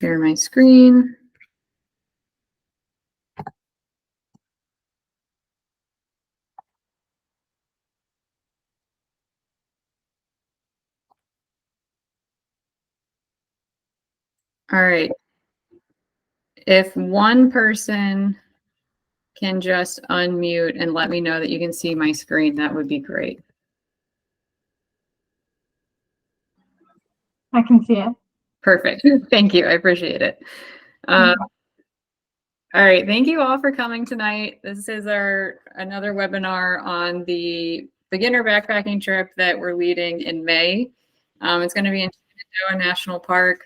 Share my screen. All right. If one person can just unmute and let me know that you can see my screen, that would be great. I can see it. Perfect. Thank you. I appreciate it. All right. Thank you all for coming tonight. This is another webinar on the beginner backpacking trip that we're leading in May. It's going to be in Shenandoah National Park.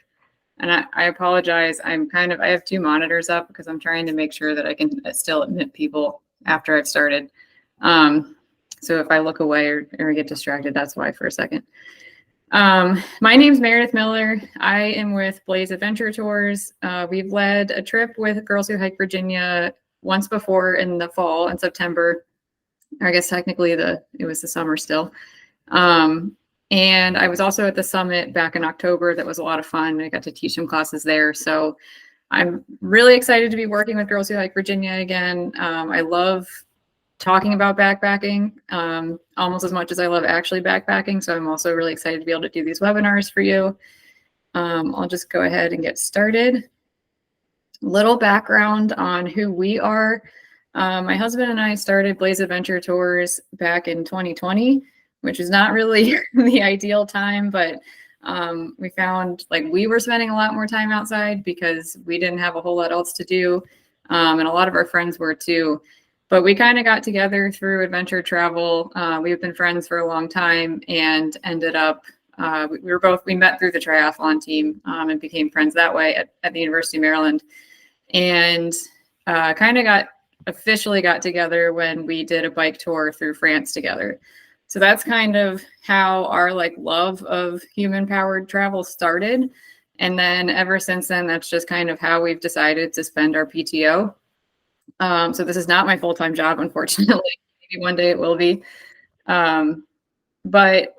And I apologize. I have two monitors up because I'm trying to make sure that I can still admit people after I've started. So if I look away or get distracted, that's why for a second. My name's Meredith Miller. I am with Blaze Adventure Tours. We've led a trip with Girls Who Hike Virginia once before in the fall in September. I guess technically it was the summer still. And I was also at the summit back in October. That was a lot of fun. I got to teach some classes there. So I'm really excited to be working with Girls Who Hike Virginia again. I love talking about backpacking almost as much as I love actually backpacking. So I'm also really excited to be able to do these webinars for you. I'll just go ahead and get started. Little background on who we are. My husband and I started Blaze Adventure Tours back in 2020, which is not really the ideal time, but we found like we were spending a lot more time outside because we didn't have a whole lot else to do. And a lot of our friends were too. But we kind of got together through adventure travel. We've been friends for a long time and ended up, we met through the triathlon team and became friends that way at the University of Maryland. And kind of officially got together when we did a bike tour through France together. So that's kind of how our love of human powered travel started. And then ever since then, that's just kind of how we've decided to spend our PTO. So this is not my full-time job, unfortunately. Maybe one day it will be. But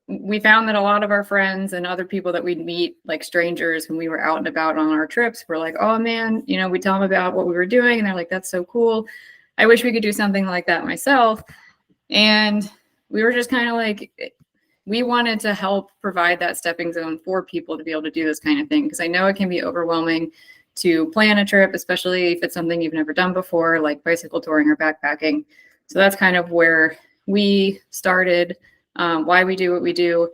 we found that a lot of our friends and other people that we'd meet, like strangers, when we were out and about on our trips, were like, oh man, we tell them about what we were doing. And they're like, that's so cool. I wish we could do something like that myself. And we were just kind of like, we wanted to help provide that stepping zone for people to be able to do this kind of thing. Because I know it can be overwhelming to plan a trip, especially if it's something you've never done before, like bicycle touring or backpacking. So that's kind of where we started, why we do what we do.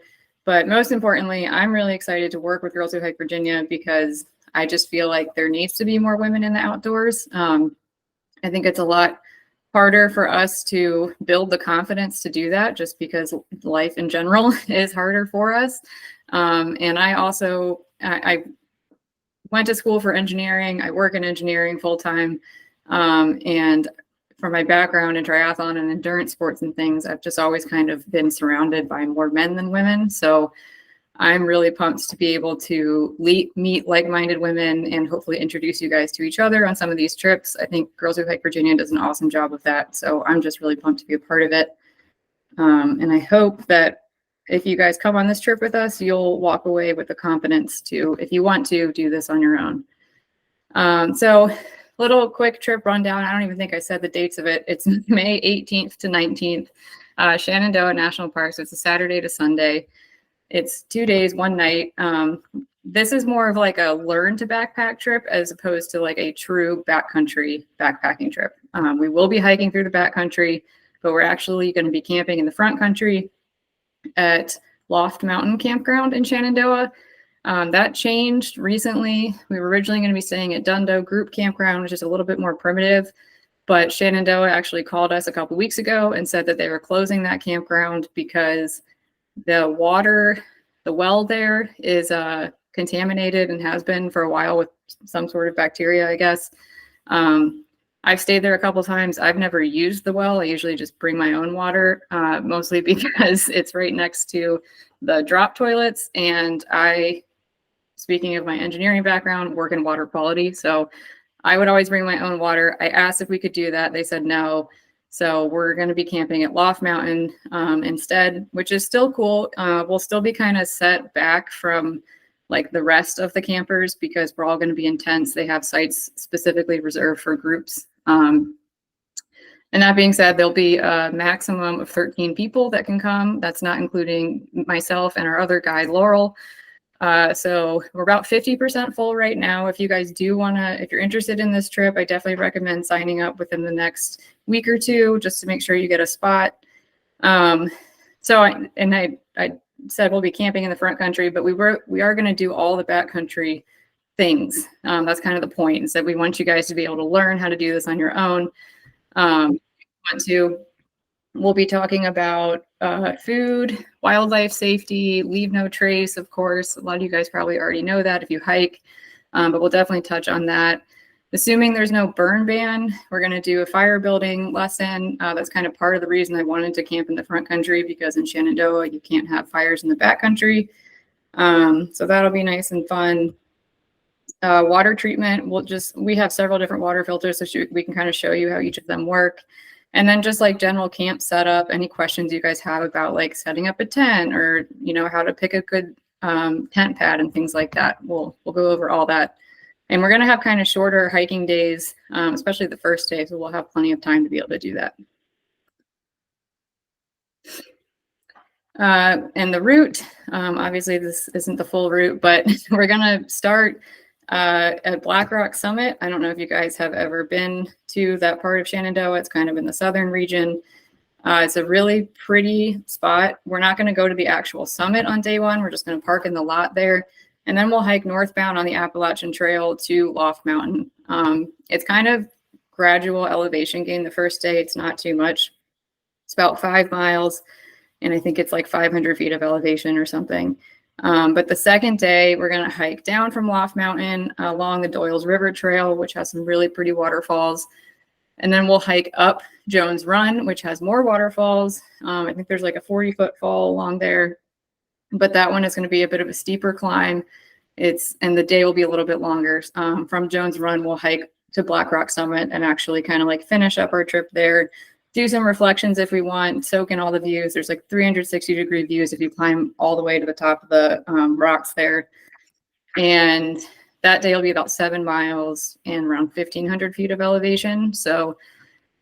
But most importantly, I'm really excited to work with Girls Who Hike Virginia because I just feel like there needs to be more women in the outdoors. I think it's a lot harder for us to build the confidence to do that just because life in general is harder for us. And I went to school for engineering. I work in engineering full time. And for my background in triathlon and endurance sports and things, I've just always kind of been surrounded by more men than women. So I'm really pumped to be able to meet like-minded women and hopefully introduce you guys to each other on some of these trips. I think Girls Who Hike Virginia does an awesome job of that. So I'm just really pumped to be a part of it. And I hope that if you guys come on this trip with us, you'll walk away with the confidence to, if you want to, do this on your own. So little quick trip rundown. I don't even think I said the dates of it. It's May 18th to 19th, Shenandoah National Park. So it's a Saturday to Sunday. It's 2 days, 1 night. This is more of like a learn to backpack trip as opposed to like a true backcountry backpacking trip. We will be hiking through the backcountry, but we're actually going to be camping in the front country at Loft Mountain Campground in Shenandoah. That changed recently. We were originally going to be staying at Dundo Group Campground, which is a little bit more primitive, but Shenandoah actually called us a couple weeks ago and said that they were closing that campground because the water, the well there is contaminated and has been for a while with some sort of bacteria, I guess. I've stayed there a couple times. I've never used the well. I usually just bring my own water, mostly because it's right next to the drop toilets. And speaking of my engineering background, work in water quality. So I would always bring my own water. I asked if we could do that. They said no. So we're going to be camping at Loft Mountain instead, which is still cool. We'll still be kind of set back from like the rest of the campers because we're all going to be in tents. They have sites specifically reserved for groups. And that being said, there'll be a maximum of 13 people that can come. That's not including myself and our other guide, Laurel. So we're about 50% full right now. If you guys do want to, if you're interested in this trip, I definitely recommend signing up within the next week or two, just to make sure you get a spot. I said we'll be camping in the front country, but we are going to do all the backcountry things. That's kind of the point, is that we want you guys to be able to learn how to do this on your own. We'll be talking about food, wildlife safety, leave no trace, of course. A lot of you guys probably already know that if you hike, but we'll definitely touch on that. Assuming there's no burn ban, we're going to do a fire building lesson. That's kind of part of the reason I wanted to camp in the front country, because in Shenandoah, you can't have fires in the back country. So that'll be nice and fun. Water treatment, we have several different water filters, so we can kind of show you how each of them work. And then just like general camp setup, any questions you guys have about like setting up a tent, or, you know, how to pick a good tent pad and things like that. We'll go over all that. And we're going to have kind of shorter hiking days, especially the first day. So we'll have plenty of time to be able to do that. And the route, obviously this isn't the full route, but we're going to start at Black Rock Summit. I don't know if you guys have ever been to that part of Shenandoah. It's kind of in the southern region. It's a really pretty spot. We're not going to go to the actual summit on day one. We're just going to park in the lot there. And then we'll hike northbound on the Appalachian Trail to Loft Mountain. It's kind of gradual elevation gain the first day. It's not too much. It's about 5 miles. And I think it's like 500 feet of elevation or something. But the second day, we're going to hike down from Loft Mountain along the Doyles River Trail, which has some really pretty waterfalls. And then we'll hike up Jones Run, which has more waterfalls. I think there's like a 40-foot fall along there. But that one is going to be a bit of a steeper climb. And the day will be a little bit longer. From Jones Run, we'll hike to Black Rock Summit and actually kind of like finish up our trip there. Do some reflections if we want, soak in all the views. There's like 360-degree views if you climb all the way to the top of the rocks there. And that day will be about 7 miles and around 1,500 feet of elevation. So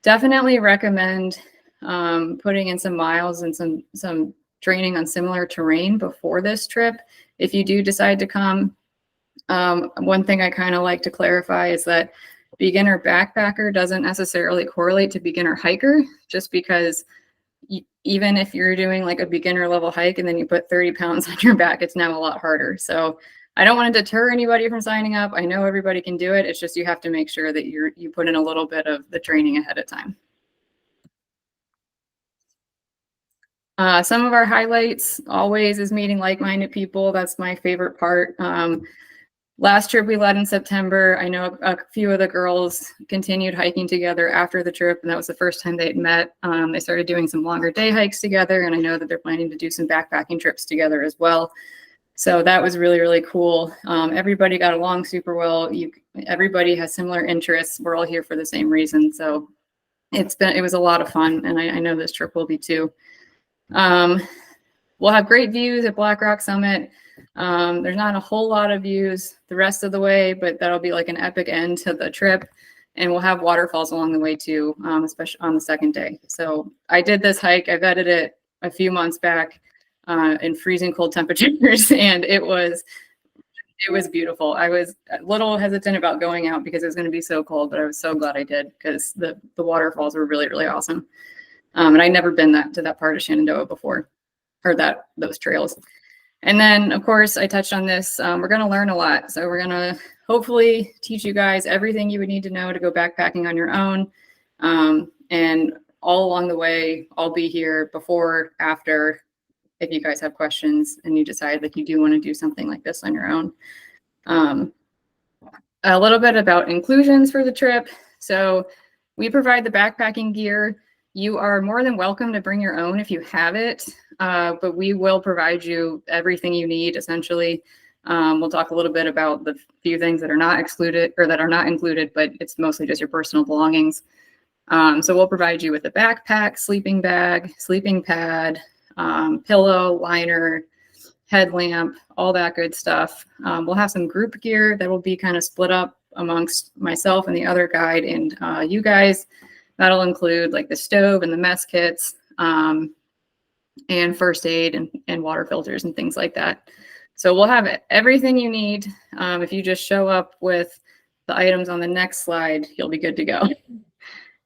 definitely recommend putting in some miles and some training on similar terrain before this trip. If you do decide to come, one thing I kind of like to clarify is that beginner backpacker doesn't necessarily correlate to beginner hiker, just because even if you're doing like a beginner level hike and then you put 30 pounds on your back, it's now a lot harder. So I don't want to deter anybody from signing up. I know everybody can do it. It's just you have to make sure that you put in a little bit of the training ahead of time. Some of our highlights always is meeting like-minded people. That's my favorite part. Last trip we led in September, I know a few of the girls continued hiking together after the trip, and that was the first time they'd met. They started doing some longer day hikes together, and I know that they're planning to do some backpacking trips together as well. So that was really, really cool. Everybody got along super well. Everybody has similar interests. We're all here for the same reason. So it was a lot of fun, and I know this trip will be too. We'll have great views at Black Rock Summit. There's not a whole lot of views the rest of the way, but that'll be like an epic end to the trip. And we'll have waterfalls along the way too, especially on the second day. So I did this hike. I vetted it a few months back in freezing cold temperatures, and it was beautiful. I was a little hesitant about going out because it was going to be so cold, but I was so glad I did, because the waterfalls were really, really awesome. And I'd never been to that part of Shenandoah before, or those trails. And then, of course, I touched on this. We're going to learn a lot. So we're going to hopefully teach you guys everything you would need to know to go backpacking on your own. And all along the way, I'll be here before, after, if you guys have questions and you decide that you do want to do something like this on your own. A little bit about inclusions for the trip. So we provide the backpacking gear. You are more than welcome to bring your own if you have it, but we will provide you everything you need, essentially. We'll talk a little bit about the few things that are not excluded or that are not included, but it's mostly just your personal belongings. So we'll provide you with a backpack, sleeping bag, sleeping pad, pillow, liner, headlamp, all that good stuff. We'll have some group gear that will be kind of split up amongst myself and the other guide and you guys. That'll include like the stove and the mess kits, and first aid and water filters and things like that. So we'll have everything you need. If you just show up with the items on the next slide, you'll be good to go.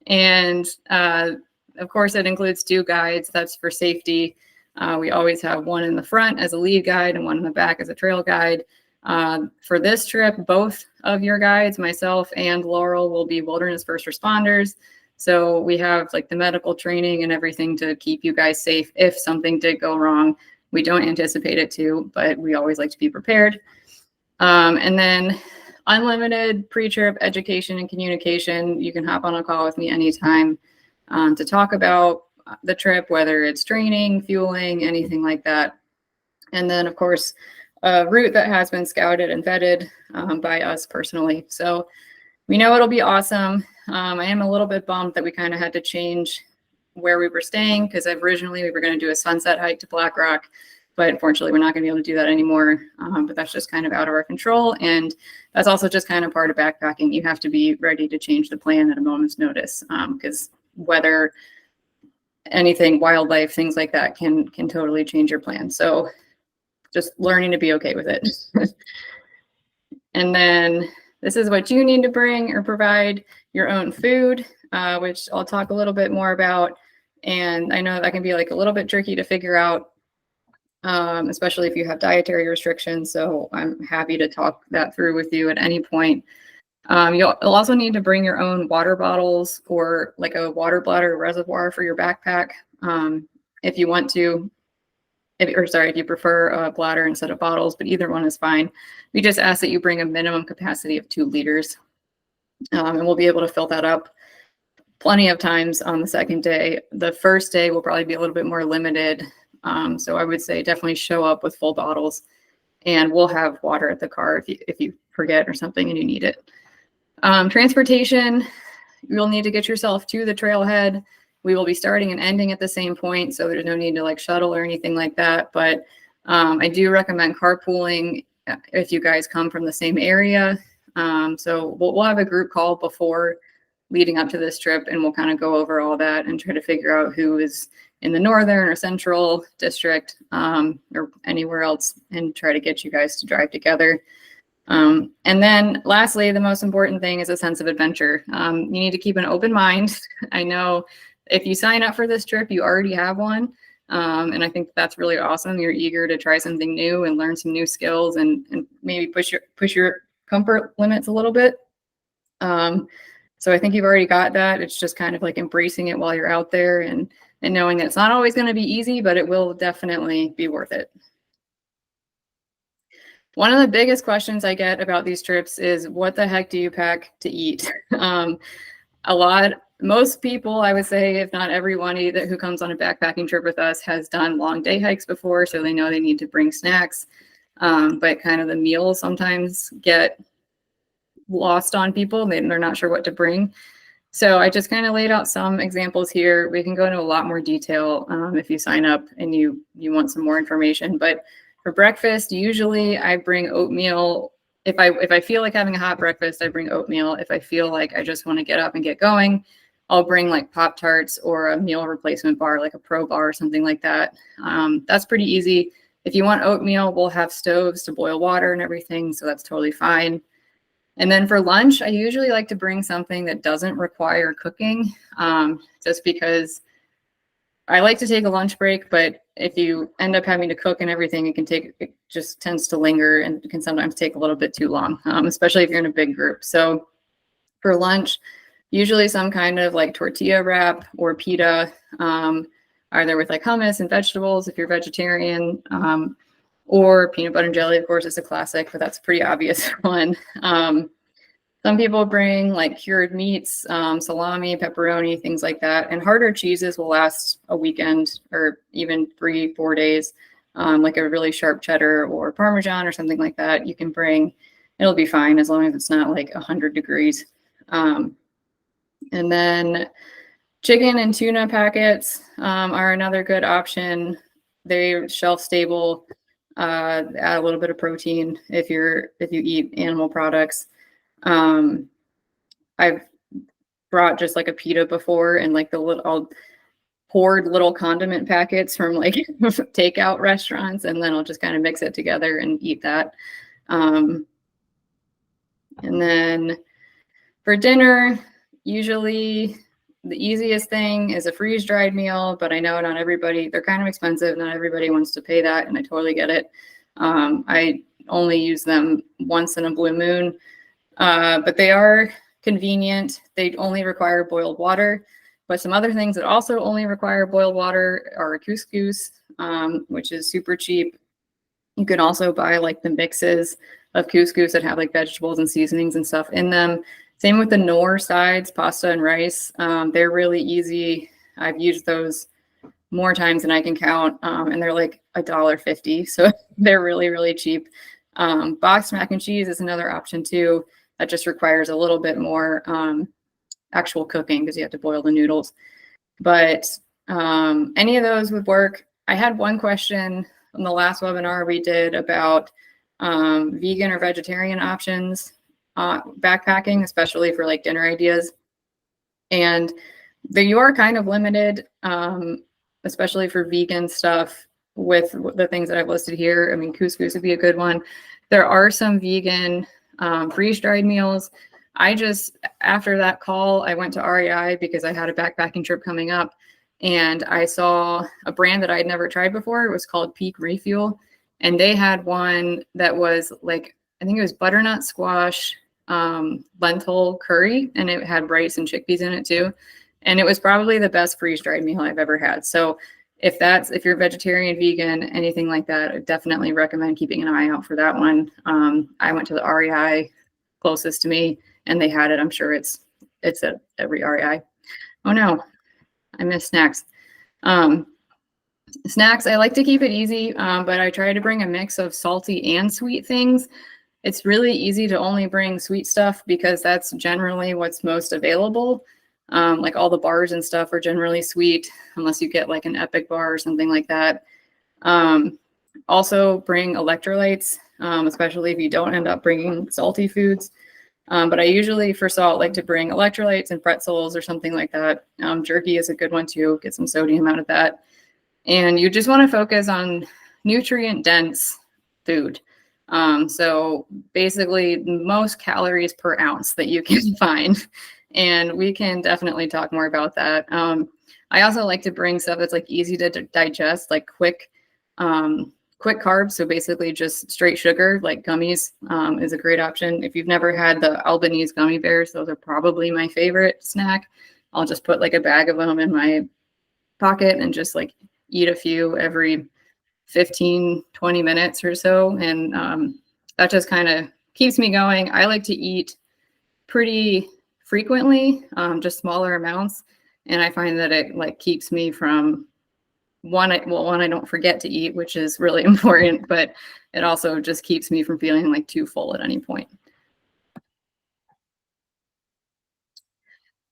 And of course, it includes 2 guides. That's for safety. We always have one in the front as a lead guide and one in the back as a trail guide. For this trip, both of your guides, myself and Laurel, will be wilderness first responders. So we have like the medical training and everything to keep you guys safe if something did go wrong. We don't anticipate it to, but we always like to be prepared. And then unlimited pre-trip education and communication. You can hop on a call with me anytime to talk about the trip, whether it's training, fueling, anything like that. And then, of course, a route that has been scouted and vetted by us personally. So we know it'll be awesome. I am a little bit bummed that we kind of had to change where we were staying because originally we were going to do a sunset hike to Black Rock, but unfortunately we're not going to be able to do that anymore. But that's just kind of out of our control. And that's also just kind of part of backpacking. You have to be ready to change the plan at a moment's notice because weather, anything, wildlife, things like that can totally change your plan. So just learning to be okay with it. And then this is what you need to bring or provide: your own food, which I'll talk a little bit more about. And I know that can be like a little bit tricky to figure out, especially if you have dietary restrictions. So I'm happy to talk that through with you at any point. You'll also need to bring your own water bottles or like a water bladder reservoir for your backpack. If you want to, if you prefer a bladder instead of bottles, but either one is fine. We just ask that you bring a minimum capacity of 2 liters. And we'll be able to fill that up plenty of times on the second day. The first day will probably be a little bit more limited. So I would say definitely show up with full bottles, and we'll have water at the car if you forget or something and you need it. Transportation, you'll need to get yourself to the trailhead. We will be starting and ending at the same point, so there's no need to like shuttle or anything like that. But I do recommend carpooling if you guys come from the same area. So we'll have a group call before leading up to this trip, and we'll kind of go over all that and try to figure out who is in the northern or central district or anywhere else and try to get you guys to drive together. And then lastly, the most important thing is a sense of adventure. You need to keep an open mind. I know if you sign up for this trip, you already have one. And I think that's really awesome. You're eager to try something new and learn some new skills and maybe push your comfort limits a little bit. So I think you've already got that. It's just kind of like embracing it while you're out there and knowing that it's not always going to be easy, but it will definitely be worth it. One of the biggest questions I get about these trips is, what the heck do you pack to eat? Most people, I would say, if not everyone who comes on a backpacking trip with us has done long day hikes before, so they know they need to bring snacks. But kind of the meals sometimes get lost on people. They're not sure what to bring. So I just kind of laid out some examples here. We can go into a lot more detail if you sign up and you want some more information. But for breakfast, usually I bring oatmeal. If I feel like having a hot breakfast, I bring oatmeal. If I feel like I just want to get up and get going, I'll bring like Pop-Tarts or a meal replacement bar, like a Pro bar or something like that. That's pretty easy. If you want oatmeal, we'll have stoves to boil water and everything, so that's totally fine. And then for lunch, I usually like to bring something that doesn't require cooking, just because I like to take a lunch break, but if you end up having to cook and everything, it just tends to linger and can sometimes take a little bit too long, especially if you're in a big group. So for lunch, usually some kind of like tortilla wrap or pita, either with like hummus and vegetables if you're vegetarian, or peanut butter and jelly, of course, is a classic, but that's a pretty obvious one. Some people bring like cured meats, salami, pepperoni, things like that. And harder cheeses will last a weekend or even 3-4 days, like a really sharp cheddar or Parmesan or something like that. You can bring, it'll be fine as long as it's not like 100 degrees. And then chicken and tuna packets are another good option. They're shelf stable. Add a little bit of protein if you eat animal products. I've brought just like a pita before, and like I'll hoard little condiment packets from like takeout restaurants, and then I'll just kind of mix it together and eat that. And then for dinner, usually the easiest thing is a freeze-dried meal, but I know not everybody, they're kind of expensive. Not everybody wants to pay that, and I totally get it. I only use them once in a blue moon, but they are convenient. They only require boiled water. But some other things that also only require boiled water are couscous, which is super cheap. You can also buy like the mixes of couscous that have like vegetables and seasonings and stuff in them. Same with the Knorr sides, pasta and rice. They're really easy. I've used those more times than I can count, and they're like $1.50. So they're really, really cheap. Boxed mac and cheese is another option too. That just requires a little bit more actual cooking because you have to boil the noodles. But any of those would work. I had one question on the last webinar we did about vegan or vegetarian options backpacking, especially for like dinner ideas. And you are kind of limited, especially for vegan stuff, with the things that I've listed here. I mean, couscous would be a good one. There are some vegan freeze-dried meals. After that call, I went to REI because I had a backpacking trip coming up, and I saw a brand that I'd never tried before. It was called Peak Refuel, and they had one that was like, I think it was butternut squash lentil curry, and it had rice and chickpeas in it too. And it was probably the best freeze-dried meal I've ever had. So if you're vegetarian, vegan, anything like that, I definitely recommend keeping an eye out for that one. I went to the REI closest to me, and they had it. I'm sure it's at every REI. Oh no, I missed snacks. Snacks, I like to keep it easy, but I try to bring a mix of salty and sweet things. It's really easy to only bring sweet stuff because that's generally what's most available. Like all the bars and stuff are generally sweet, unless you get like an Epic bar or something like that. Also bring electrolytes, especially if you don't end up bringing salty foods. But I usually for salt like to bring electrolytes and pretzels or something like that. Jerky is a good one too, get some sodium out of that. And you just want to focus on nutrient dense food. So basically most calories per ounce that you can find. And we can definitely talk more about that. I also like to bring stuff that's like easy to digest, like quick carbs. So basically just straight sugar, like gummies, is a great option. If you've never had the Albanese gummy bears, those are probably my favorite snack. I'll just put like a bag of them in my pocket and just like eat a few every 15, 20 minutes or so. And that just kind of keeps me going. I like to eat pretty frequently, just smaller amounts. And I find that it like keeps me from one, I don't forget to eat, which is really important, but it also just keeps me from feeling like too full at any point.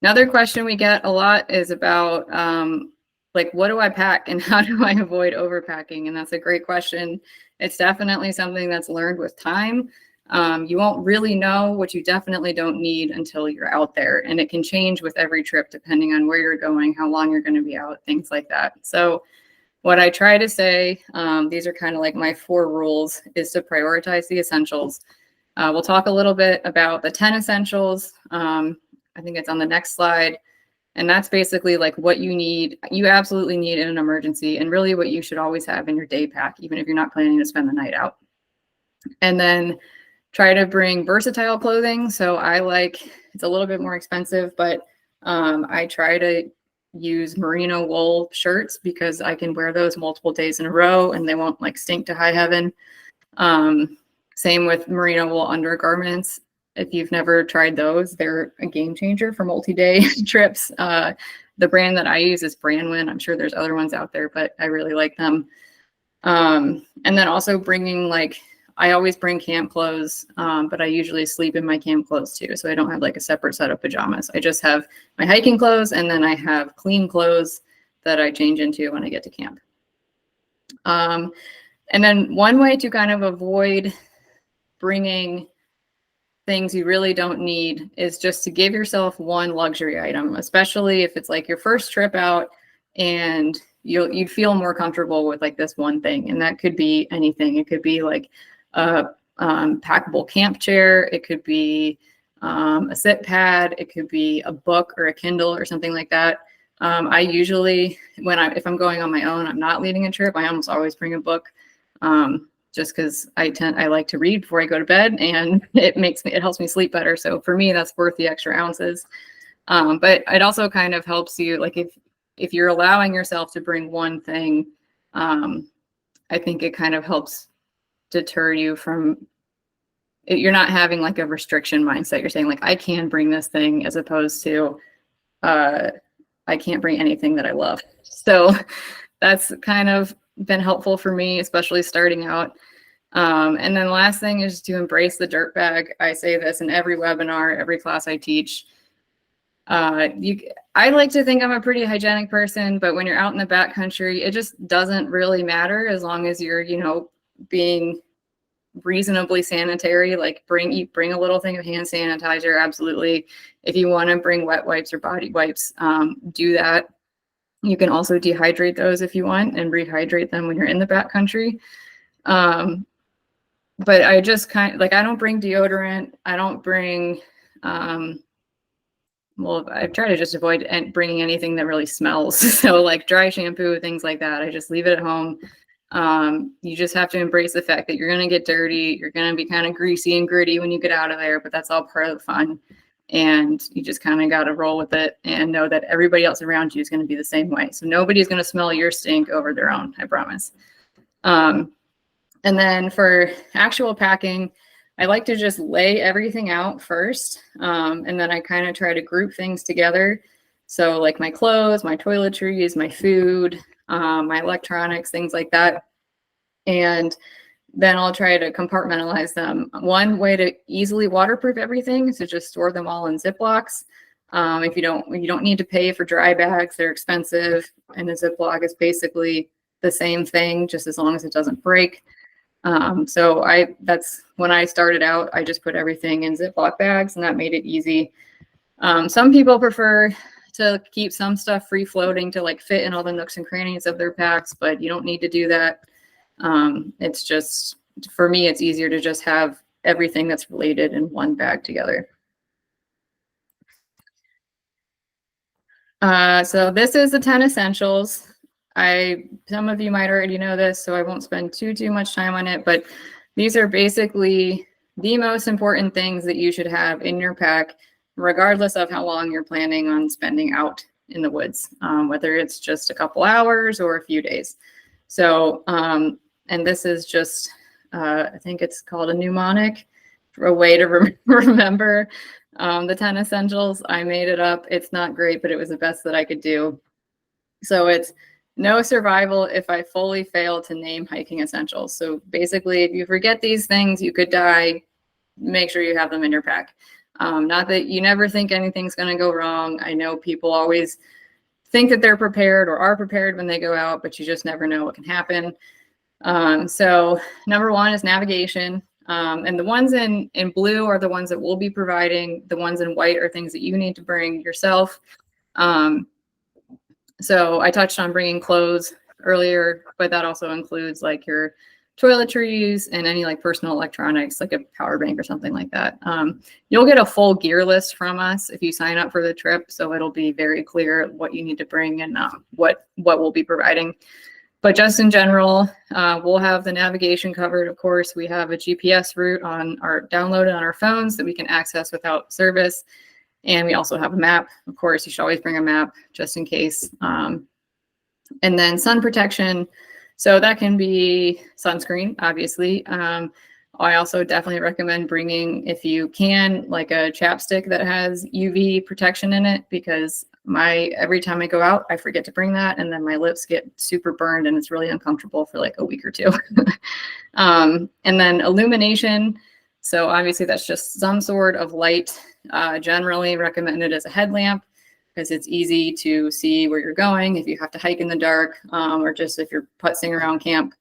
Another question we get a lot is about like, what do I pack and how do I avoid overpacking? And that's a great question. It's definitely something that's learned with time. You won't really know what you definitely don't need until you're out there. And it can change with every trip, depending on where you're going, how long you're going to be out, things like that. So what I try to say, these are kind of like my 4 rules, is to prioritize the essentials. We'll talk a little bit about the 10 essentials. I think it's on the next slide. And that's basically like what you absolutely need in an emergency, and really what you should always have in your day pack, even if you're not planning to spend the night out. And then try to bring versatile clothing. So it's a little bit more expensive, but I try to use merino wool shirts because I can wear those multiple days in a row and they won't like stink to high heaven. Same with merino wool undergarments. If you've never tried those, they're a game changer for multi-day trips. The brand that I use is Brandwin. I'm sure there's other ones out there, but I really like them. And then also I always bring camp clothes, but I usually sleep in my camp clothes too. So I don't have like a separate set of pajamas. I just have my hiking clothes, and then I have clean clothes that I change into when I get to camp. And then one way to kind of avoid bringing things you really don't need is just to give yourself one luxury item, especially if it's like your first trip out and you'd feel more comfortable with like this one thing. And that could be anything. It could be like a packable camp chair. It could be a sit pad. It could be a book or a Kindle or something like that. I usually, if I'm going on my own, I'm not leading a trip, I almost always bring a book. Just because I like to read before I go to bed, and it helps me sleep better. So for me, that's worth the extra ounces. But it also kind of helps you, like if you're allowing yourself to bring one thing, I think it kind of helps deter you from, you're not having like a restriction mindset. You're saying like, I can bring this thing, as opposed to, I can't bring anything that I love. So that's kind of been helpful for me, especially starting out. And then the last thing is to embrace the dirt bag. I say this in every webinar, every class I teach. I like to think I'm a pretty hygienic person, but when you're out in the backcountry, it just doesn't really matter as long as you're, being reasonably sanitary. Like bring a little thing of hand sanitizer. Absolutely. If you want to bring wet wipes or body wipes, do that. You can also dehydrate those if you want and rehydrate them when you're in the backcountry. But I just I don't bring deodorant. I don't bring, I try to just avoid bringing anything that really smells. So like dry shampoo, things like that, I just leave it at home. You just have to embrace the fact that you're going to get dirty. You're going to be kind of greasy and gritty when you get out of there, but that's all part of the fun. And you just kind of got to roll with it and know that everybody else around you is going to be the same way. So nobody's going to smell your stink over their own, I promise. And then for actual packing, I like to just lay everything out first. And then I kind of try to group things together. So like my clothes, my toiletries, my food, my electronics, things like that. And then I'll try to compartmentalize them. One way to easily waterproof everything is to just store them all in Ziplocs. If you don't need to pay for dry bags, they're expensive. And a Ziploc is basically the same thing, just as long as it doesn't break. So that's when I started out, I just put everything in Ziploc bags, and that made it easy. Some people prefer to keep some stuff free floating to like fit in all the nooks and crannies of their packs, but you don't need to do that. It's just, for me, it's easier to just have everything that's related in one bag together. So this is the 10 essentials. Some of you might already know this, so I won't spend too much time on it, but these are basically the most important things that you should have in your pack, regardless of how long you're planning on spending out in the woods, whether it's just a couple hours or a few days. So, and this is just, I think it's called a mnemonic, a way to remember the 10 essentials. I made it up. It's not great, but it was the best that I could do. So it's no survival if I fully fail to name hiking essentials. So basically, if you forget these things, you could die. Make sure you have them in your pack. Not that you never think anything's going to go wrong. I know people always think that they're prepared or are prepared when they go out, but you just never know what can happen. So number one is navigation. And the ones in blue are the ones that we'll be providing. The ones in white are things that you need to bring yourself. So I touched on bringing clothes earlier, but that also includes like your toiletries and any like personal electronics, like a power bank or something like that. You'll get a full gear list from us if you sign up for the trip. So it'll be very clear what you need to bring and what we'll be providing. But just in general, we'll have the navigation covered. Of course, we have a GPS route downloaded on our phones that we can access without service. And we also have a map. Of course, you should always bring a map just in case. And then sun protection. So that can be sunscreen, obviously. I also definitely recommend bringing, if you can, like a chapstick that has UV protection in it, because every time I go out, I forget to bring that, and then my lips get super burned, and it's really uncomfortable for like a week or two. And then illumination. So obviously that's just some sort of light, generally recommended as a headlamp, because it's easy to see where you're going if you have to hike in the dark, or just if you're putzing around camp.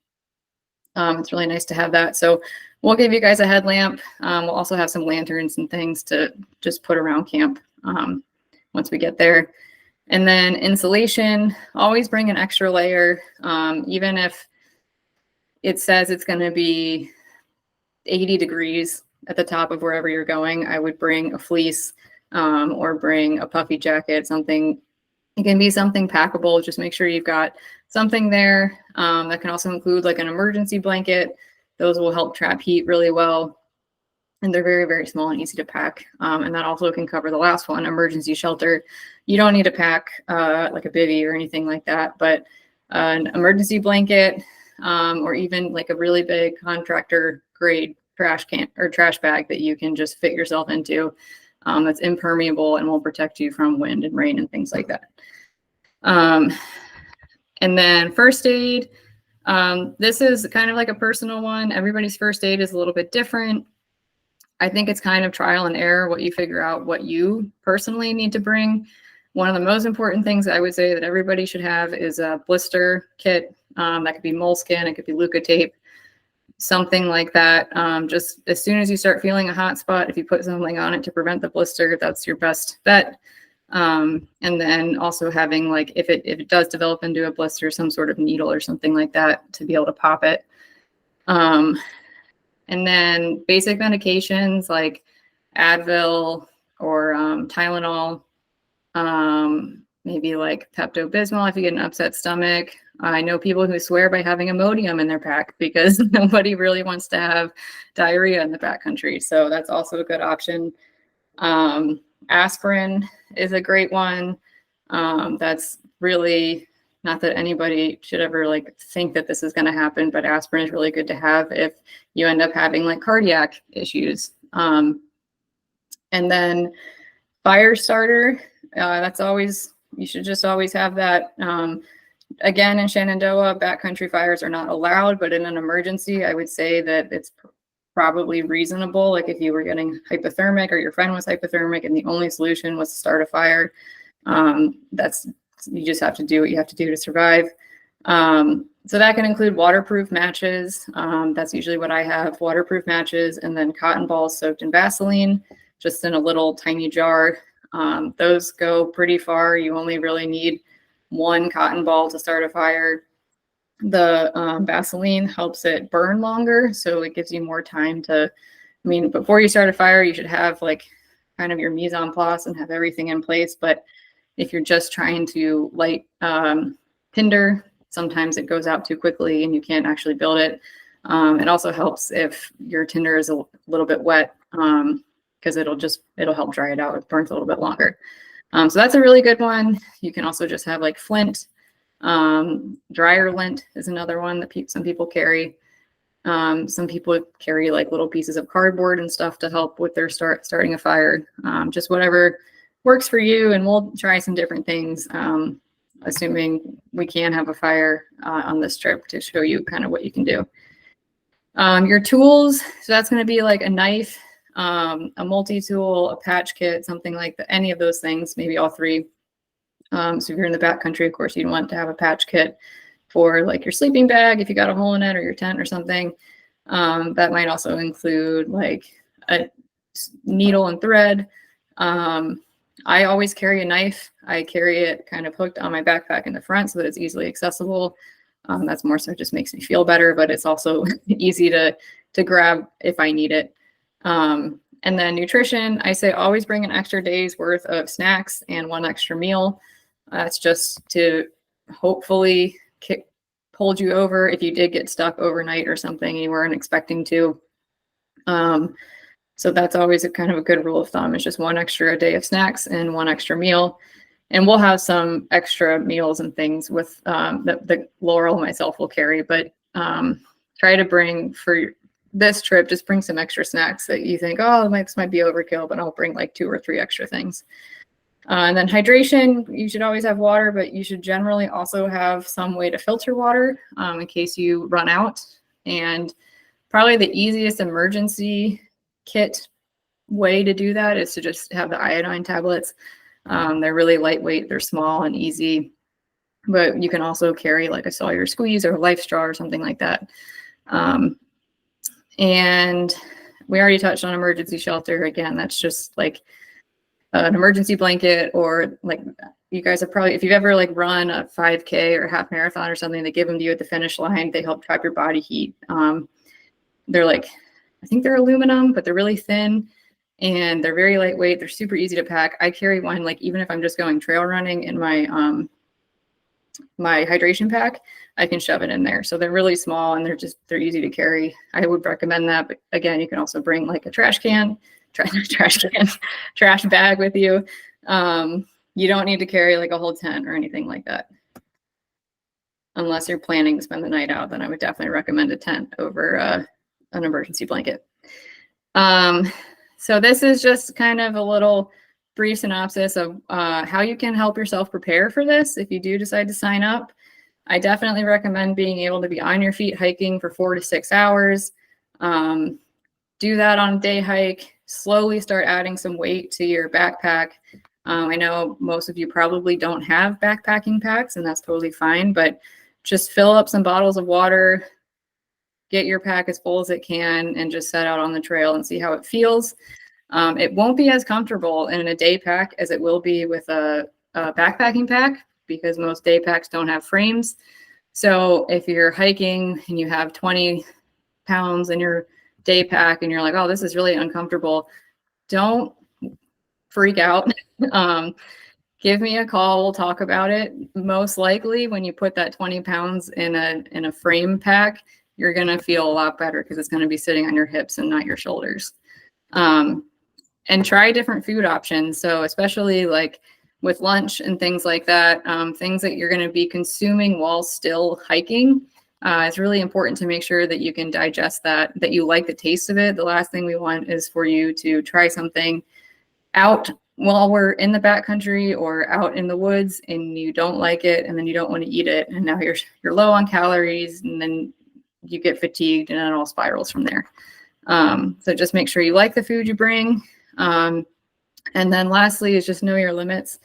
It's really nice to have that. So we'll give you guys a headlamp. We'll also have some lanterns and things to just put around camp once we get there. And then insulation, always bring an extra layer, even if it says it's going to be 80 degrees at the top of wherever you're going. I would bring a fleece or bring a puffy jacket, something. It can be something packable. Just make sure you've got something there. That can also include like an emergency blanket. Those will help trap heat really well. And they're very, very small and easy to pack. And that also can cover the last one, emergency shelter. You don't need to pack like a bivvy or anything like that, but an emergency blanket or even like a really big contractor grade trash can or trash bag that you can just fit yourself into. That's impermeable and will protect you from wind and rain and things like that. And then first aid. This is kind of like a personal one. Everybody's first aid is a little bit different. I think it's kind of trial and error what you figure out what you personally need to bring. One of the most important things I would say that everybody should have is a blister kit. That could be moleskin, it could be Luca tape, something like that. Just as soon as you start feeling a hot spot, if you put something on it to prevent the blister, that's your best bet. And then also having like, if it does develop into a blister, some sort of needle or something like that to be able to pop it. And then basic medications like Advil or Tylenol, maybe like Pepto-Bismol if you get an upset stomach. I know people who swear by having Imodium in their pack because nobody really wants to have diarrhea in the backcountry. So that's also a good option. Aspirin is a great one. That's really not that anybody should ever like think that this is going to happen, but aspirin is really good to have if you end up having like cardiac issues. And then fire starter, that's always, you should just always have that. Again, in Shenandoah, backcountry fires are not allowed, but in an emergency, I would say that it's probably reasonable. Like if you were getting hypothermic or your friend was hypothermic and the only solution was to start a fire, you just have to do what you have to do to survive. So that can include waterproof matches. That's usually what I have, waterproof matches, and then cotton balls soaked in Vaseline, just in a little tiny jar. Those go pretty far. You only really need one cotton ball to start a fire. The Vaseline helps it burn longer, so it gives you more time to, I mean, before you start a fire, you should have like kind of your mise en place and have everything in place. But if you're just trying to light tinder, sometimes it goes out too quickly and you can't actually build it. It also helps if your tinder is a little bit wet because it'll help dry it out. It burns a little bit longer. So that's a really good one. You can also just have like flint. Dryer lint is another one that some people carry. Some people carry like little pieces of cardboard and stuff to help with their starting a fire. Just whatever works for you, and we'll try some different things, assuming we can have a fire on this trip to show you kind of what you can do. Your tools, so that's going to be like a knife, a multi-tool, a patch kit, something like any of those things, maybe all three. So if you're in the backcountry, of course, you'd want to have a patch kit for like your sleeping bag if you got a hole in it, or your tent or something. That might also include like a needle and thread. I always carry a knife. I carry it kind of hooked on my backpack in the front so that it's easily accessible. That's more so just makes me feel better, but it's also easy to grab if I need it. And then nutrition, I say always bring an extra day's worth of snacks and one extra meal. That's just to hopefully hold you over if you did get stuck overnight or something and you weren't expecting to. So that's always a kind of a good rule of thumb. It's just one extra day of snacks and one extra meal. And we'll have some extra meals and things with the Laurel myself will carry, but try to bring for this trip, just bring some extra snacks that you think, oh, this might be overkill, but I'll bring like 2 or 3 extra things. And then hydration, you should always have water, but you should generally also have some way to filter water in case you run out. And probably the easiest emergency kit way to do that is to just have the iodine tablets. They're really lightweight, they're small and easy, but you can also carry like a Sawyer squeeze or a Life Straw or something like that. And we already touched on emergency shelter. Again, that's just like an emergency blanket, or like you guys have probably, if you've ever like run a 5K or a half marathon or something, they give them to you at the finish line. They help trap your body heat. They're like, I think they're aluminum, but they're really thin and they're very lightweight. They're super easy to pack. I carry one, like even if I'm just going trail running in my my hydration pack, I can shove it in there. So they're really small and they're easy to carry. I would recommend that. But again, you can also bring like a trash bag with you. You don't need to carry like a whole tent or anything like that. Unless you're planning to spend the night out, then I would definitely recommend a tent over an emergency blanket. So this is just kind of a little brief synopsis of how you can help yourself prepare for this if you do decide to sign up. I definitely recommend being able to be on your feet hiking for 4 to 6 hours. Do that on a day hike. Slowly start adding some weight to your backpack. I know most of you probably don't have backpacking packs, and that's totally fine, but just fill up some bottles of water, get your pack as full as it can, and just set out on the trail and see how it feels. It won't be as comfortable in a day pack as it will be with a backpacking pack, because most day packs don't have frames. So if you're hiking and you have 20 pounds in your day pack and you're like, oh, this is really uncomfortable, don't freak out. Give me a call. We'll talk about it. Most likely when you put that 20 pounds in a frame pack, you're going to feel a lot better because it's going to be sitting on your hips and not your shoulders. And try different food options. So especially like with lunch and things like that, things that you're going to be consuming while still hiking, it's really important to make sure that you can digest that you like the taste of it. The last thing we want is for you to try something out while we're in the backcountry or out in the woods and you don't like it, and then you don't want to eat it, and now you're low on calories, and then you get fatigued, and it all spirals from there. So just make sure you like the food you bring. And then lastly is just know your limits.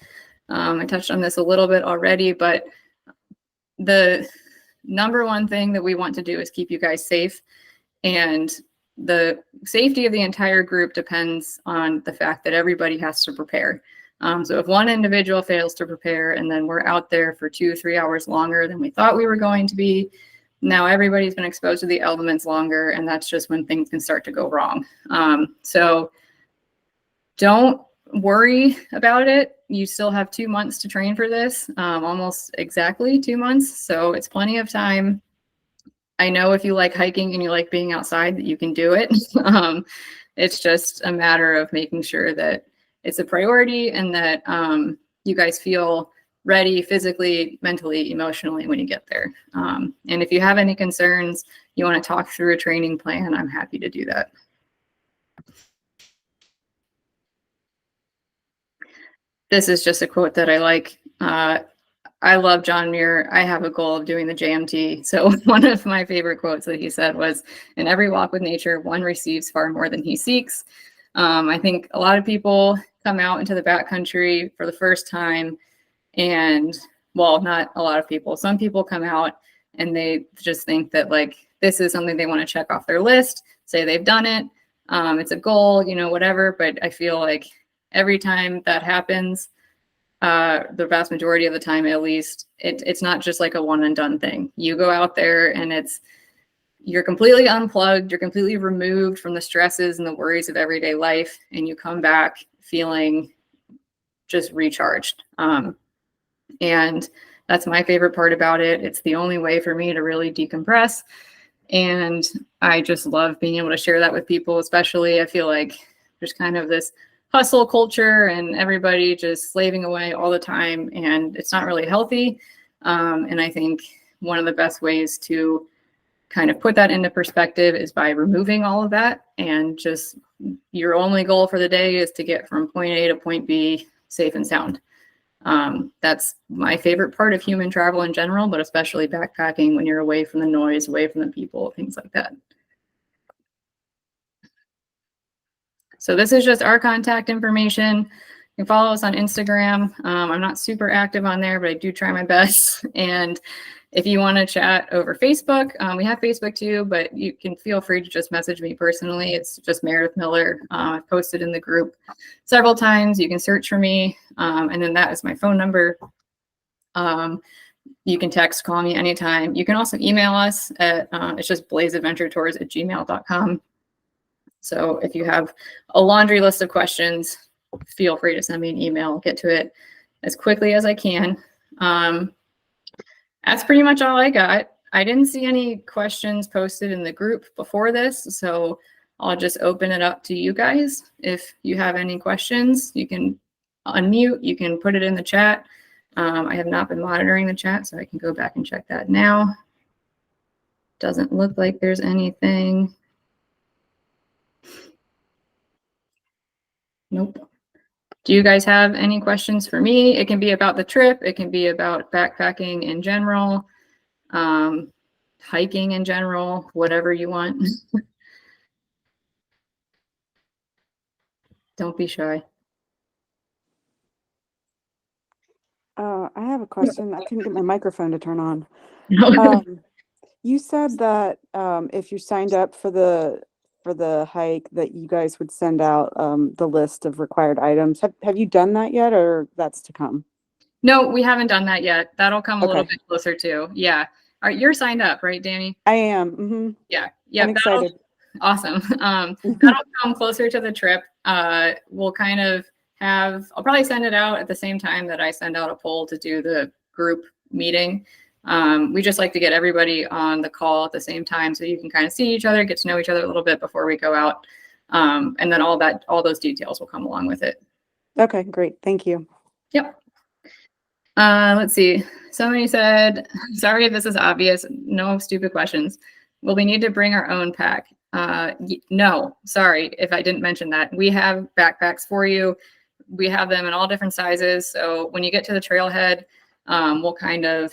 I touched on this a little bit already, but the number one thing that we want to do is keep you guys safe. And the safety of the entire group depends on the fact that everybody has to prepare. So if one individual fails to prepare and then we're out there for 2-3 hours longer than we thought we were going to be, now everybody's been exposed to the elements longer, and that's just when things can start to go wrong. So don't worry about it. You still have 2 months to train for this, almost exactly 2 months. So it's plenty of time. I know if you like hiking and you like being outside that you can do it. It's just a matter of making sure that it's a priority and that you guys feel ready physically, mentally, emotionally when you get there. And if you have any concerns, you want to talk through a training plan, I'm happy to do that. This is just a quote that I like. I love John Muir. I have a goal of doing the JMT. So one of my favorite quotes that he said was, in every walk with nature, one receives far more than he seeks. I think a lot of people come out into the backcountry for the first time, and well, not a lot of people. Some people come out and they just think that like this is something they want to check off their list, say they've done it. It's a goal, whatever. But I feel like every time that happens, the vast majority of the time, at least, it's not just like a one and done thing. You go out there and you're completely unplugged, you're completely removed from the stresses and the worries of everyday life, and you come back feeling just recharged. And that's my favorite part about it. It's the only way for me to really decompress. And I just love being able to share that with people, especially I feel like there's kind of this hustle culture and everybody just slaving away all the time, and it's not really healthy. And I think one of the best ways to kind of put that into perspective is by removing all of that, and just your only goal for the day is to get from point A to point B safe and sound. That's my favorite part of human travel in general, but especially backpacking when you're away from the noise, away from the people, things like that. So this is just our contact information. You can follow us on Instagram. I'm not super active on there, but I do try my best. And If you want to chat over Facebook, we have Facebook too, but you can feel free to just message me personally. It's just Meredith Miller. I've posted in the group several times. You can search for me, and then that is my phone number. You can text, call me anytime. You can also email us at, it's just blazeadventuretours@gmail.com. So if you have a laundry list of questions, feel free to send me an email. I'll get to it as quickly as I can. That's pretty much all I got. I didn't see any questions posted in the group before this, so I'll just open it up to you guys. If you have any questions, you can unmute, you can put it in the chat. I have not been monitoring the chat, so I can go back and check that now. Doesn't look like there's anything. Nope. Do you guys have any questions for me? It can be about the trip. It can be about backpacking in general, hiking in general, whatever you want. Don't be shy. I have a question. I couldn't get my microphone to turn on. No. You said that if you signed up for the hike, that you guys would send out the list of required items. Have you done that yet, or that's to come? No, we haven't done that yet. That'll come a little Okay. bit closer too. Yeah. All right, you're signed up, right, Danny? I am. Mm-hmm. Yeah. I'm excited. Awesome. That'll come closer to the trip. We'll kind of have, I'll probably send it out at the same time that I send out a poll to do the group meeting. We just like to get everybody on the call at the same time so you can kind of see each other, get to know each other a little bit before we go out. And then all those details will come along with it. Okay, great. Thank you. Yep. Let's see. Somebody said, sorry if this is obvious, no stupid questions. Will we need to bring our own pack? No, sorry if I didn't mention that. We have backpacks for you. We have them in all different sizes. So when you get to the trailhead, we'll kind of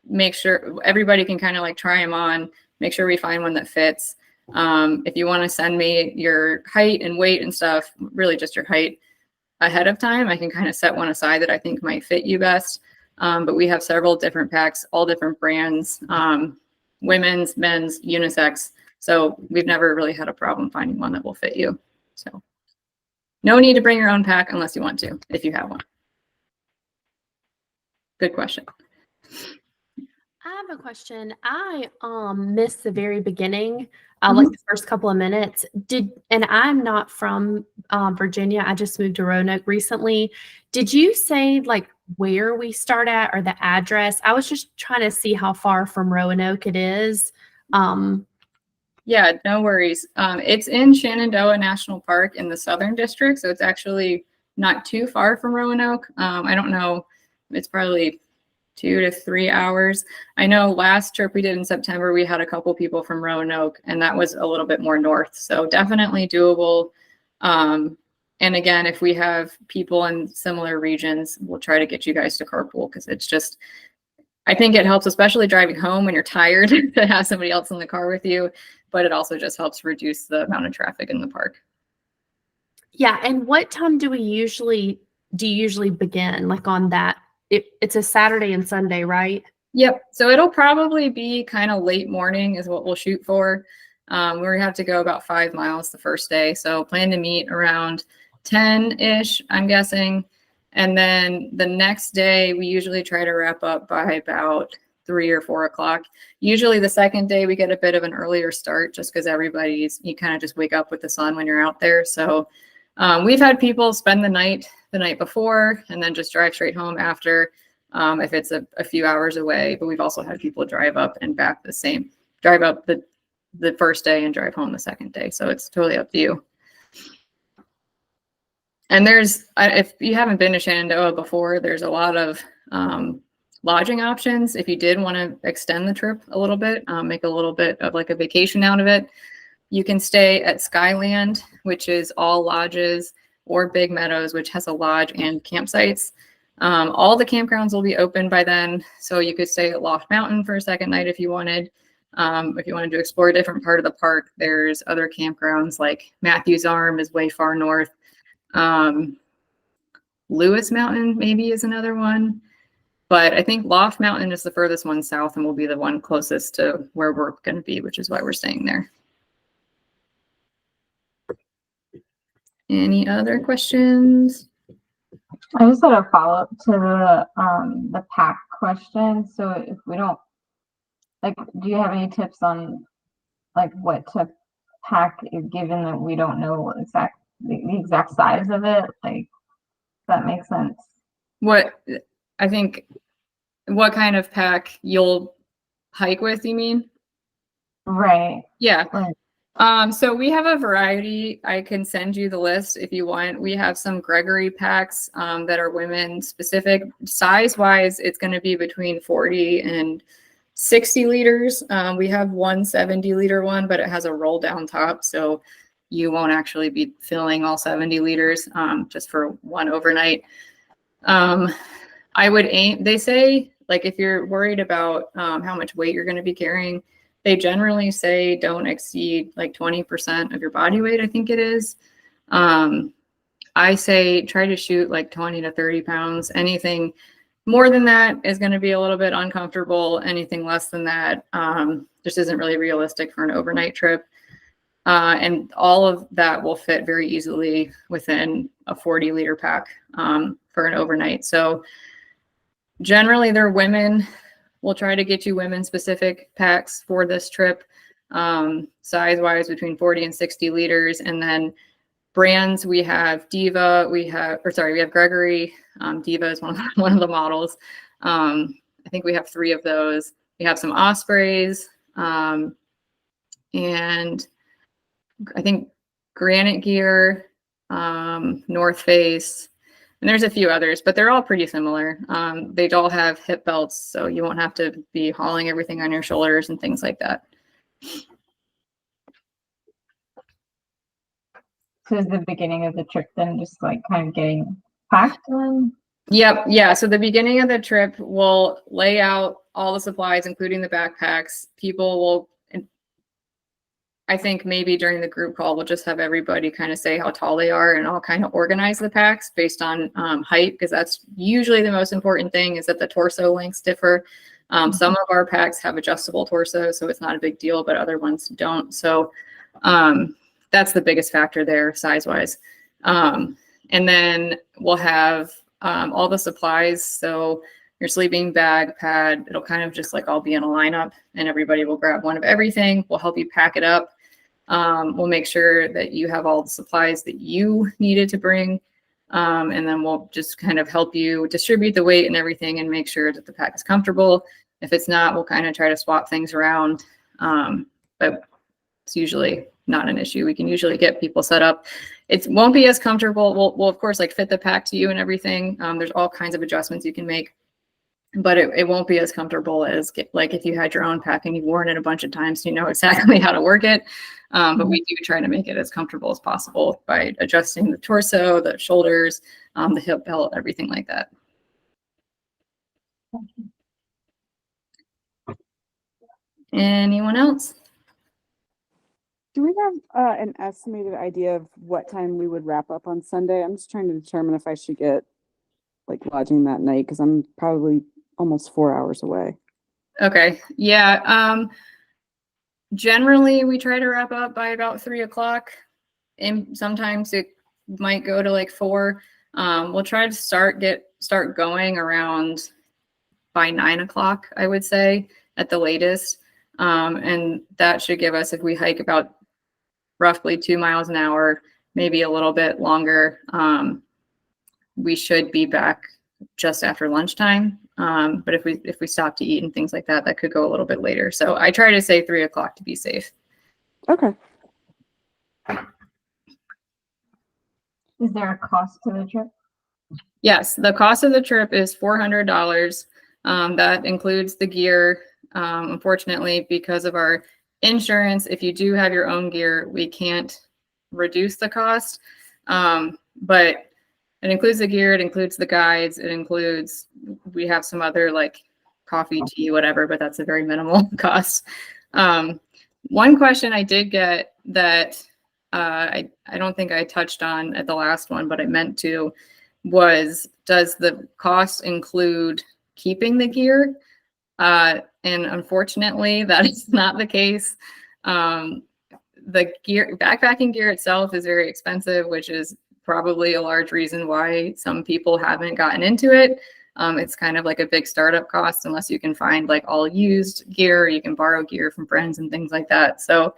make sure everybody can kind of like try them on, make sure we find one that fits. If you want to send me your height and weight and stuff, really just your height ahead of time, I can kind of set one aside that I think might fit you best. But we have several different packs, all different brands, women's, men's, unisex. So we've never really had a problem finding one that will fit you. So no need to bring your own pack unless you want to, if you have one. Good question. I have a question. I missed the very beginning, like the first couple of minutes. And I'm not from Virginia. I just moved to Roanoke recently. Did you say like where we start at or the address? I was just trying to see how far from Roanoke it is. Yeah, no worries. It's in Shenandoah National Park in the Southern District, so it's actually not too far from Roanoke. I don't know, it's probably 2 to 3 hours. I know last trip we did in September, we had a couple people from Roanoke, and that was a little bit more north, so definitely doable. And again, if we have people in similar regions, we'll try to get you guys to carpool because it's just, I think it helps, especially driving home when you're tired, to have somebody else in the car with you, but it also just helps reduce the amount of traffic in the park. Yeah, and what time do you usually begin? Like on that, it's a Saturday and Sunday, right? Yep. So it'll probably be kind of late morning is what we'll shoot for. We have to go about 5 miles the first day. So plan to meet around 10-ish, I'm guessing. And then the next day, we usually try to wrap up by about 3 or 4 o'clock. Usually the second day, we get a bit of an earlier start just because you kind of just wake up with the sun when you're out there. So we've had people spend the night before and then just drive straight home after if it's a few hours away. But we've also had people drive up and back drive up the first day and drive home the second day. So it's totally up to you. And if you haven't been to Shenandoah before, there's a lot of lodging options. If you did want to extend the trip a little bit, make a little bit of like a vacation out of it, you can stay at Skyland, which is all lodges, or Big Meadows, which has a lodge and campsites. All the campgrounds will be open by then. So you could stay at Loft Mountain for a second night if you wanted. If you wanted to explore a different part of the park, there's other campgrounds like Matthews Arm is way far north. Lewis Mountain maybe is another one. But I think Loft Mountain is the furthest one south and will be the one closest to where we're going to be, which is why we're staying there. Any other questions? I just had a follow-up to the pack question. So if we don't, like, do you have any tips on like what to pack given that we don't know the exact size of it? Like, that makes sense. What kind of pack you'll hike with, you mean? Right. Yeah. Right. So we have a variety. I can send you the list if you want. We have some Gregory packs that are women specific. Size wise, it's going to be between 40 and 60 liters. We have one 70-liter one, but it has a roll down top. So you won't actually be filling all 70 liters just for one overnight. I would aim, they say, like if you're worried about how much weight you're going to be carrying, they generally say don't exceed like 20% of your body weight, I think it is. I say try to shoot like 20 to 30 pounds. Anything more than that is going to be a little bit uncomfortable. Anything less than that just isn't really realistic for an overnight trip. And all of that will fit very easily within a 40-liter pack for an overnight. So generally they're women. We'll try to get you women-specific packs for this trip, size-wise between 40 and 60 liters. And then brands, we have Diva, we have Gregory. Diva is one of the models. I think we have 3 of those. We have some Ospreys, and I think Granite Gear, North Face, and there's a few others, but they're all pretty similar. They all have hip belts, so you won't have to be hauling everything on your shoulders and things like that. So is the beginning of the trip then just like kind of getting packed then? Yep. Yeah. So the beginning of the trip, we'll lay out all the supplies, including the backpacks. People will, I think maybe during the group call, we'll just have everybody kind of say how tall they are, and I'll kind of organize the packs based on height, because that's usually the most important thing, is that the torso lengths differ. Some of our packs have adjustable torso, so it's not a big deal, but other ones don't. So that's the biggest factor there, size-wise. And then we'll have all the supplies. So your sleeping bag, pad, it'll kind of just like all be in a lineup, and everybody will grab one of everything. We'll help you pack it up. We'll make sure that you have all the supplies that you needed to bring. And then we'll just kind of help you distribute the weight and everything and make sure that the pack is comfortable. If it's not, we'll kind of try to swap things around. But it's usually not an issue. We can usually get people set up. It won't be as comfortable. We'll of course like fit the pack to you and everything. There's all kinds of adjustments you can make, but it won't be as comfortable as like if you had your own pack and you've worn it a bunch of times, you know exactly how to work it. But we do try to make it as comfortable as possible by adjusting the torso, the shoulders, the hip belt, everything like that. Anyone else? Do we have an estimated idea of what time we would wrap up on Sunday? I'm just trying to determine if I should get like lodging that night, because I'm probably almost 4 hours away. Okay. Yeah. Generally, we try to wrap up by about 3 o'clock, and sometimes it might go to like 4. We'll try to start going around by 9 o'clock, I would say, at the latest. And that should give us, if we hike about roughly 2 miles an hour, maybe a little bit longer, we should be back just after lunchtime. But if we stop to eat and things like that, that could go a little bit later. So I try to say 3 o'clock to be safe. Okay. Is there a cost to the trip? Yes, the cost of the trip is $400. That includes the gear. Unfortunately, because of our insurance, if you do have your own gear, we can't reduce the cost. But it includes the gear, it includes the guides, we have some other like coffee, tea, whatever, but that's a very minimal cost. One question I did get that I don't think I touched on at the last one, but I meant to, was does the cost include keeping the gear. And unfortunately, that is not the case. The backpacking gear itself is very expensive, which is probably a large reason why some people haven't gotten into it. It's kind of like a big startup cost unless you can find like all used gear, you can borrow gear from friends and things like that. So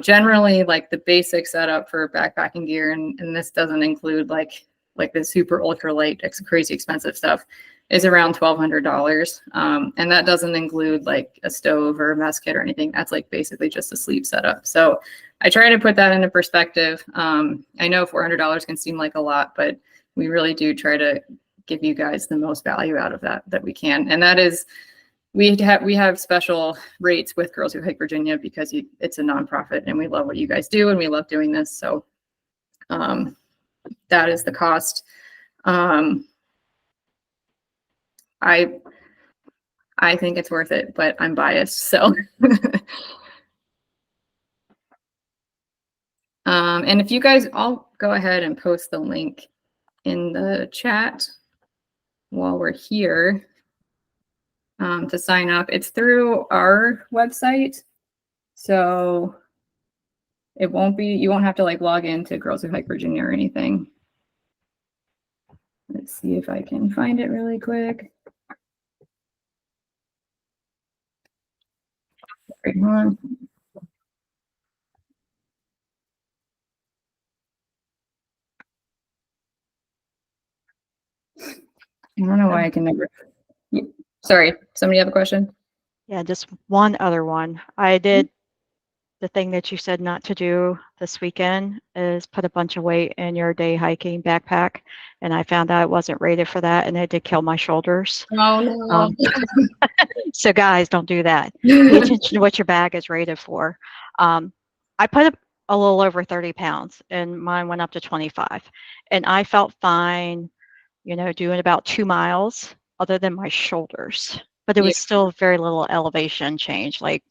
generally like the basic setup for backpacking gear, and this doesn't include like the super ultra light, crazy expensive stuff, is around $1,200. And that doesn't include like a stove or a mess kit or anything. That's like basically just a sleep setup. So I try to put that into perspective. I know $400 can seem like a lot, but we really do try to give you guys the most value out of that we can. And that is, we have special rates with Girls Who Hike Virginia because it's a nonprofit and we love what you guys do and we love doing this. So that is the cost. I think it's worth it, but I'm biased, so. And if you guys, I'll go ahead and post the link in the chat while we're here to sign up. It's through our website, so it won't be, you won't have to like log into Girls Who Hike Virginia or anything. Let's see if I can find it really quick. Right on. I don't know why I can never. Sorry, somebody have a question? Yeah, just one other one. I did the thing that you said not to do this weekend is put a bunch of weight in your day hiking backpack. And I found out it wasn't rated for that and it did kill my shoulders. Oh, no. So guys, don't do that. Pay attention to what your bag is rated for. I put a little over 30 pounds and mine went up to 25. And I felt fine, you know, doing about 2 miles other than my shoulders. But there was still very little elevation change, like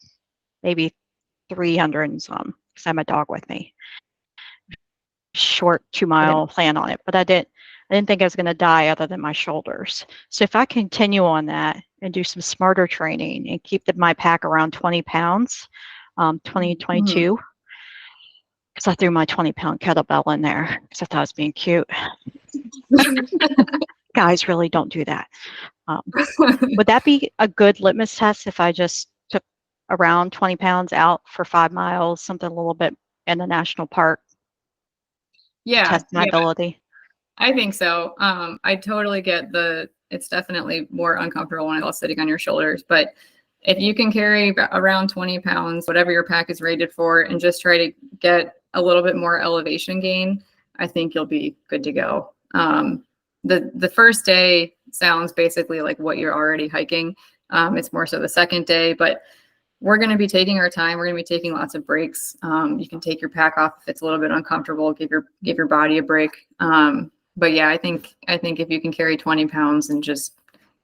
maybe 300 and some, because I have my dog with me. Short 2 mile plan on it, but I didn't think I was going to die other than my shoulders. So if I continue on that and do some smarter training and keep my pack around 20 pounds, 20, 22, because I threw my 20-pound kettlebell in there because I thought I was being cute. Guys, really don't do that. Would that be a good litmus test if I just took around 20 pounds out for 5 miles, something a little bit in the national park? Yeah. Test my ability. I think so. I totally get it's definitely more uncomfortable when it's sitting on your shoulders, but if you can carry around 20 pounds, whatever your pack is rated for, and just try to get a little bit more elevation gain, I think you'll be good to go. The first day sounds basically like what you're already hiking. It's more so the second day, but we're going to be taking our time. We're going to be taking lots of breaks. You can take your pack off if it's a little bit uncomfortable. Give your body a break. But yeah, I think if you can carry 20 pounds and just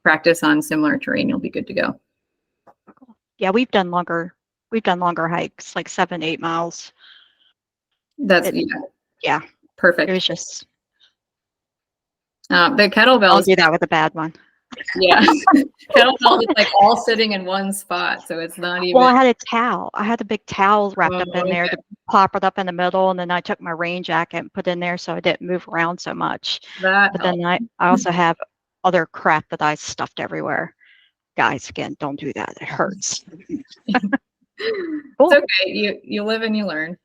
practice on similar terrain, you'll be good to go. Yeah, we've done longer hikes, like 7-8 miles. That's yeah, perfect. It was just the kettlebells. I'll do that with a bad one. Yeah, kettlebell is like all sitting in one spot, so it's not even. Well, I had a towel. I had a big towel wrapped up in there to pop it up in the middle, and then I took my rain jacket and put in there so I didn't move around so much. But then I also have other crap that I stuffed everywhere. Guys, again, don't do that. It hurts. Cool. It's okay. You live and you learn.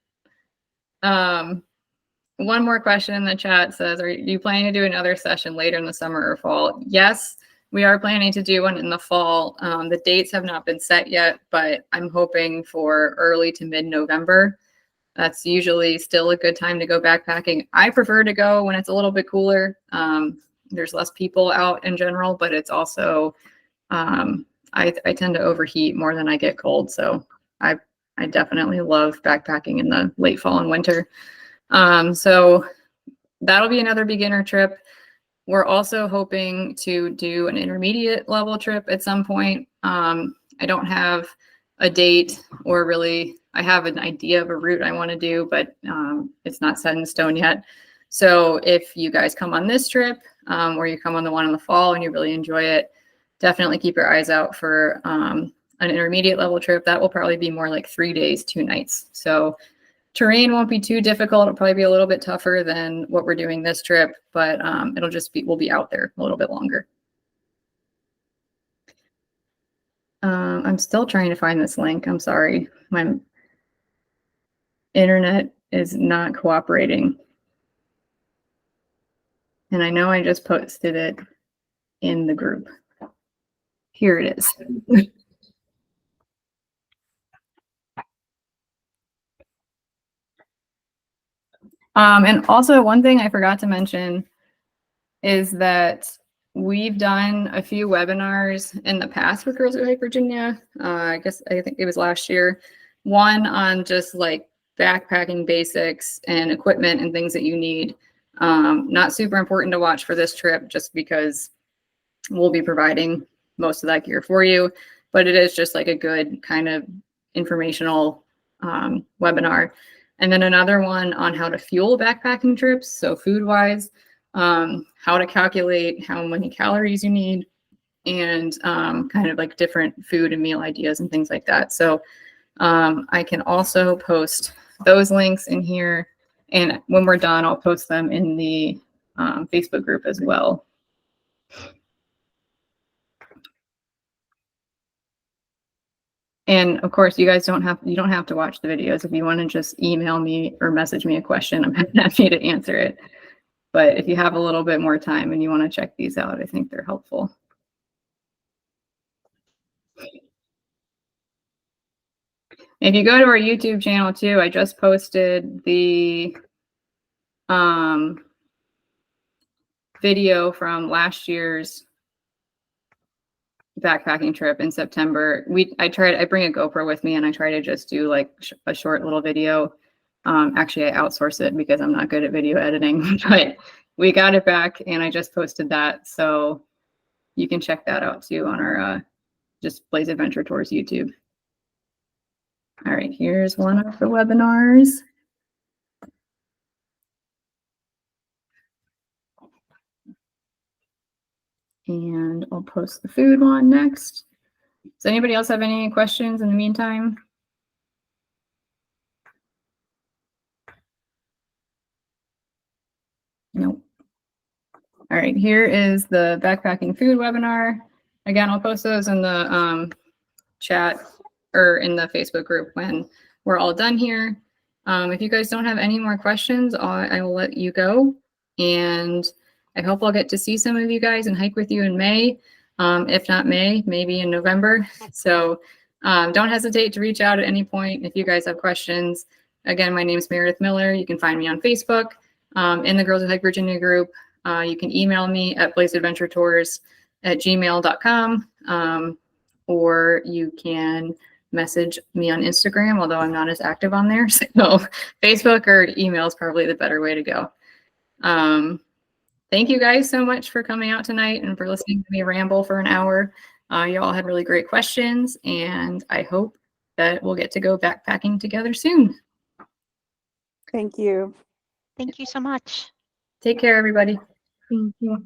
One more question in the chat says, are you planning to do another session later in the summer or fall? Yes, we are planning to do one in the fall. The dates have not been set yet, but I'm hoping for early to mid-November. That's usually still a good time to go backpacking. I prefer to go when it's a little bit cooler. There's less people out in general, but it's also, I tend to overheat more than I get cold. So I definitely love backpacking in the late fall and winter. So that'll be another beginner trip. We're also hoping to do an intermediate level trip at some point. I don't have a date or really, I have an idea of a route I want to do, but it's not set in stone yet. So if you guys come on this trip or you come on the one in the fall and you really enjoy it, definitely keep your eyes out for an intermediate level trip. That will probably be more like 3 days, 2 nights. So terrain won't be too difficult. It'll probably be a little bit tougher than what we're doing this trip, but it'll just be, we'll be out there a little bit longer. I'm still trying to find this link. I'm sorry. My internet is not cooperating. And I know I just posted it in the group. Here it is. And also one thing I forgot to mention is that we've done a few webinars in the past with Girls Who Hike Virginia. I think it was last year. One on just like backpacking basics and equipment and things that you need. Not super important to watch for this trip just because we'll be providing most of that gear for you, but it is just like a good kind of informational webinar. And then another one on how to fuel backpacking trips. So food wise, how to calculate how many calories you need, and kind of like different food and meal ideas and things like that. So I can also post those links in here. And when we're done, I'll post them in the Facebook group as well. And of course, you guys don't have to watch the videos. If you want to just email me or message me a question, I'm happy to answer it. But if you have a little bit more time and you want to check these out, I think they're helpful. If you go to our YouTube channel too, I just posted the video from last year's backpacking trip in September. I bring a GoPro with me and I try to just do like a short little video. Actually, I outsource it because I'm not good at video editing, but we got it back and I just posted that. So you can check that out too on our just Blaze Adventure Tours YouTube. All right, here's one of the webinars. And I'll post the food one next. Does anybody else have any questions in the meantime? Nope. All right, here is the backpacking food webinar. Again, I'll post those in the chat or in the Facebook group when we're all done here. If you guys don't have any more questions, I will let you go. And I hope I'll get to see some of you guys and hike with you in May. If not May, maybe in November. So don't hesitate to reach out at any point if you guys have questions. Again, my name is Meredith Miller. You can find me on Facebook in the Girls Who Hike Virginia group. You can email me at blazeadventuretours@gmail.com, or you can message me on Instagram, although I'm not as active on there. So Facebook or email is probably the better way to go. Thank you guys so much for coming out tonight and for listening to me ramble for an hour. You all had really great questions, and I hope that we'll get to go backpacking together soon. Thank you. Thank you so much. Take care, everybody. Thank you.